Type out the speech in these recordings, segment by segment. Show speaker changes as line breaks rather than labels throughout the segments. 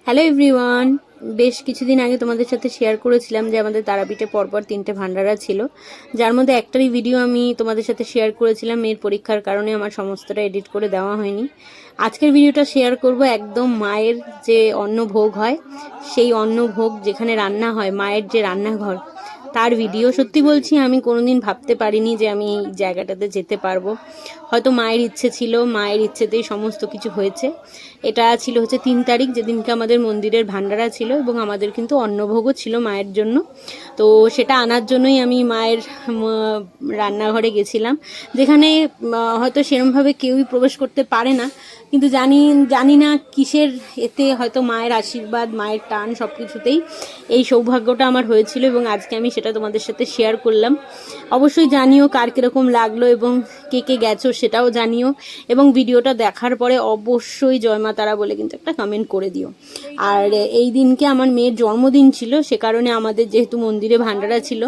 Hello everyone, বেশ কিছুদিন আগে তোমাদের সাথে শেয়ার করেছিলাম যে আমাদের তারাপীঠে পরপর 3টে ভান্ডারা ছিল, যার মধ্যে একটারই ভিডিও আমি তোমাদের সাথে শেয়ার করেছিলাম। মেয়ের পরীক্ষার কারণে আমার সমস্তটা এডিট করে দেওয়া হয়নি। আজকের ভিডিওটা শেয়ার করব একদম মায়ের যে অন্নভোগ হয়, সেই অন্নভোগ যেখানে রান্না হয়, মায়ের যে রান্নাঘর, তার ভিডিও। সত্যি বলছি, আমি কোনোদিন ভাবতে পারিনি যে আমি এই জায়গাটাতে যেতে পারবো। হয়তো মায়ের ইচ্ছে ছিল, মায়ের ইচ্ছেতেই সমস্ত কিছু হয়েছে। এটা ছিল হচ্ছে 3 তারিখ, যেদিনকে আমাদের মন্দিরের ভান্ডারা ছিল এবং আমাদের কিন্তু অন্নভোগও ছিল মায়ের জন্য। তো সেটা আনার জন্যই আমি মায়ের রান্নাঘরে গেছিলাম, যেখানে হয়তো সেরমভাবে কেউই প্রবেশ করতে পারে না, কিন্তু জানি না কিসের এতে হয়তো মায়ের আশীর্বাদ, মায়ের টান, সব কিছুতেই এই সৌভাগ্যটা আমার হয়েছিল এবং আজকে আমি সেটা তোমাদের সাথে শেয়ার করলাম। অবশ্যই জানিও কার কীরকম লাগলো এবং কে কে গেছো সেটাও জানিও, এবং ভিডিওটা দেখার পরে অবশ্যই জয় মা তারা বলে কিন্তু একটা কমেন্ট করে দিও। আর এই দিনকে আমার মেয়ের জন্মদিন ছিল, সে কারণে আমাদের যেহেতু মন্দিরে ভান্ডারা ছিল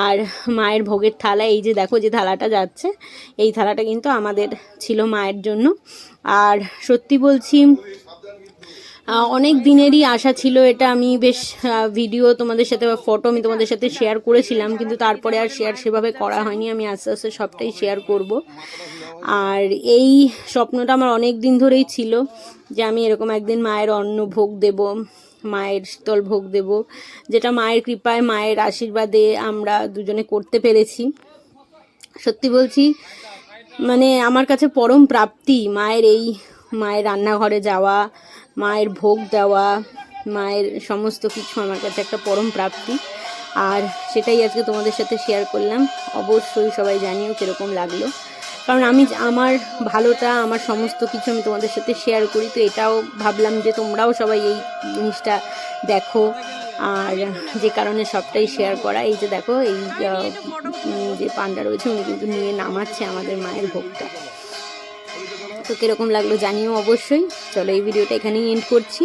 আর মায়ের ভোগের থালা, এই যে দেখো যে থালাটা যাচ্ছে, এই থালাটা কিন্তু আমাদের ছিল মায়ের জন্য। আর সত্যি বলছি, অনেক দিনেরই আশা ছিল এটা। আমি বেশ ভিডিও তোমাদের সাথে বা ফটো আমি তোমাদের সাথে শেয়ার করেছিলাম, কিন্তু তারপরে আর শেয়ার সেভাবে করা হয়নি। আমি আস্তে আস্তে সবটাই শেয়ার করব। আর এই স্বপ্নটা আমার অনেক দিন ধরেই ছিল যে আমি এরকম একদিন মায়ের অন্ন ভোগ দেব, মায়ের শীতল ভোগ দেব, যেটা মায়ের কৃপায়, মায়ের আশীর্বাদে আমরা দুজনে করতে পেরেছি। সত্যি বলছি, মানে আমার কাছে পরম প্রাপ্তি মায়ের রান্নাঘরে যাওয়া, মায়ের ভোগ দেওয়া, মায়ের সমস্ত কিছু আমার কাছে একটা পরম প্রাপ্তি। আর সেটাই আজকে তোমাদের সাথে শেয়ার করলাম। অবশ্যই সবাই জানিও কীরকম লাগলো, কারণ আমি আমার ভালোটা, আমার সমস্ত কিছু আমি তোমাদের সাথে শেয়ার করি। তো এটাও ভাবলাম যে তোমরাও সবাই এই জিনিসটা দেখো, আর যে কারণে সবটাই শেয়ার করা। এই যে দেখো, এই যে পান্ডা রয়েছে উনি কিন্তু নিয়ে নামাচ্ছে আমাদের মায়ের ভোগটা। তো কীরকম লাগলো জানিও অবশ্যই। চলো এই ভিডিওটা এখানেই এন্ড করছি।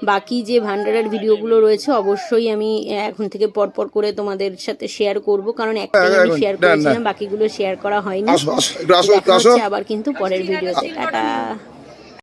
বাকি যে ভান্ডারার ভিডিওগুলো রয়েছে অবশ্যই আমি এখন থেকে পরপর করে তোমাদের সাথে শেয়ার করব, কারণ একটাই আমি শেয়ার করেছিলাম, বাকিগুলো শেয়ার করা হয়নি। দেখা হচ্ছে আবার কিন্তু পরের ভিডিওতে। টাটা।